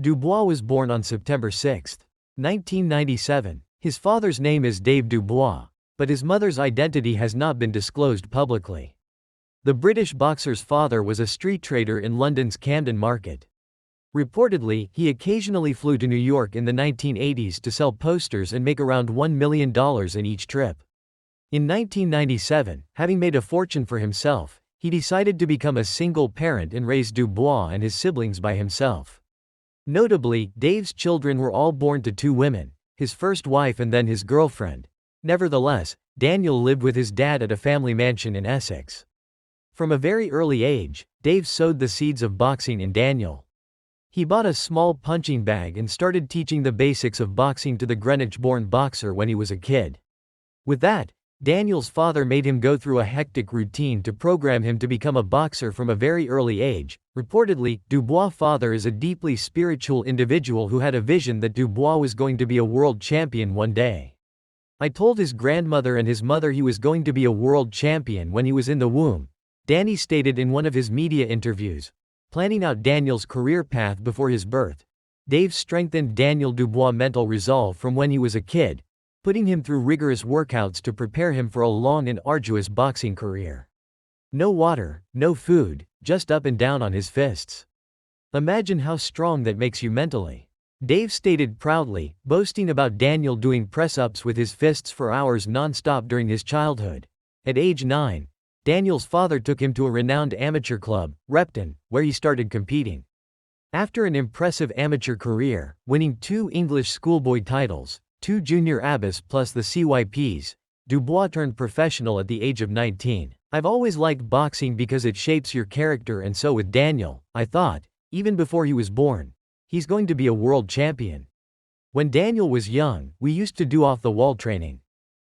Dubois was born on September 6, 1997. His father's name is Dave Dubois, but his mother's identity has not been disclosed publicly. The British boxer's father was a street trader in London's Camden Market. Reportedly, he occasionally flew to New York in the 1980s to sell posters and make around $1 million in each trip. In 1997, having made a fortune for himself, he decided to become a single parent and raise Dubois and his siblings by himself. Notably, Dave's children were all born to two women, his first wife and then his girlfriend. Nevertheless, Daniel lived with his dad at a family mansion in Essex. From a very early age, Dave sowed the seeds of boxing in Daniel. He bought a small punching bag and started teaching the basics of boxing to the Greenwich-born boxer when he was a kid. With that, Daniel's father made him go through a hectic routine to program him to become a boxer from a very early age. Reportedly, Dubois' father is a deeply spiritual individual who had a vision that Dubois was going to be a world champion one day. "I told his grandmother and his mother he was going to be a world champion when he was in the womb," Danny stated in one of his media interviews. Planning out Daniel's career path before his birth, Dave strengthened Daniel Dubois' mental resolve from when he was a kid, putting him through rigorous workouts to prepare him for a long and arduous boxing career. No water, no food, just up and down on his fists. Imagine how strong that makes you mentally. Dave stated proudly, boasting about Daniel doing press-ups with his fists for hours non-stop during his childhood. At age 9, Daniel's father took him to a renowned amateur club, Repton, where he started competing. After an impressive amateur career, winning 2 English schoolboy titles, 2 junior abas plus the CYPs, Dubois turned professional at the age of 19. "I've always liked boxing because it shapes your character, and so with Daniel, I thought, even before he was born, he's going to be a world champion. When Daniel was young, we used to do off-the-wall training.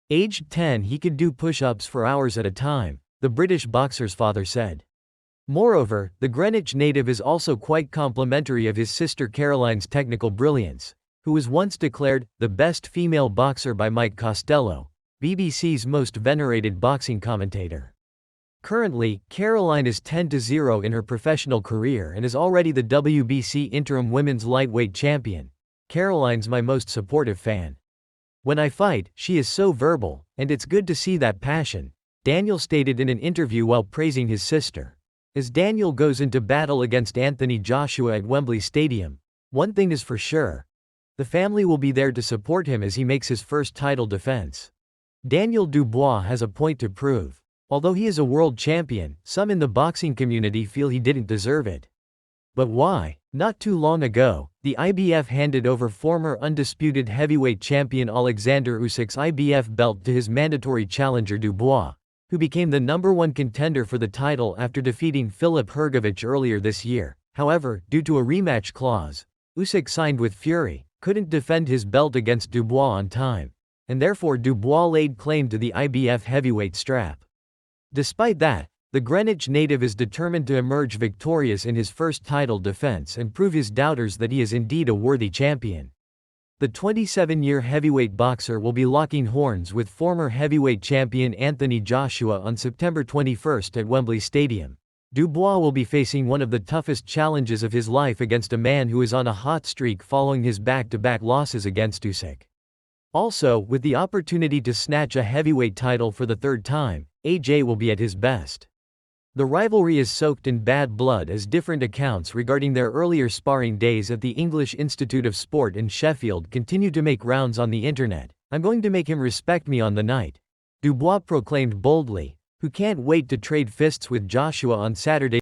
Aged 10 he could do push-ups for hours at a time," the British boxer's father said. Moreover, the Greenwich native is also quite complimentary of his sister Caroline's technical brilliance, who was once declared the best female boxer by Mike Costello, BBC's most venerated boxing commentator. Currently, Caroline is 10-0 in her professional career and is already the WBC interim women's lightweight champion. "Caroline's my most supportive fan. When I fight, she is so verbal, and it's good to see that passion," Daniel stated in an interview while praising his sister. As Daniel goes into battle against Anthony Joshua at Wembley Stadium, one thing is for sure: the family will be there to support him as he makes his first title defense. Daniel Dubois has a point to prove. Although he is a world champion, some in the boxing community feel he didn't deserve it. But why? Not too long ago, the IBF handed over former undisputed heavyweight champion Alexander Usyk's IBF belt to his mandatory challenger Dubois, who became the #1 contender for the title after defeating Filip Hrgović earlier this year. However, due to a rematch clause, Usyk signed with Fury, couldn't defend his belt against Dubois on time, and therefore Dubois laid claim to the IBF heavyweight strap. Despite that, the Greenwich native is determined to emerge victorious in his first title defense and prove his doubters that he is indeed a worthy champion. The 27-year heavyweight boxer will be locking horns with former heavyweight champion Anthony Joshua on September 21 at Wembley Stadium. Dubois will be facing one of the toughest challenges of his life against a man who is on a hot streak following his back-to-back losses against Usyk. Also, with the opportunity to snatch a heavyweight title for the 3rd time, AJ will be at his best. The rivalry is soaked in bad blood as different accounts regarding their earlier sparring days at the English Institute of Sport in Sheffield continue to make rounds on the internet. "I'm going to make him respect me on the night," Dubois proclaimed boldly, who can't wait to trade fists with Joshua on Saturday.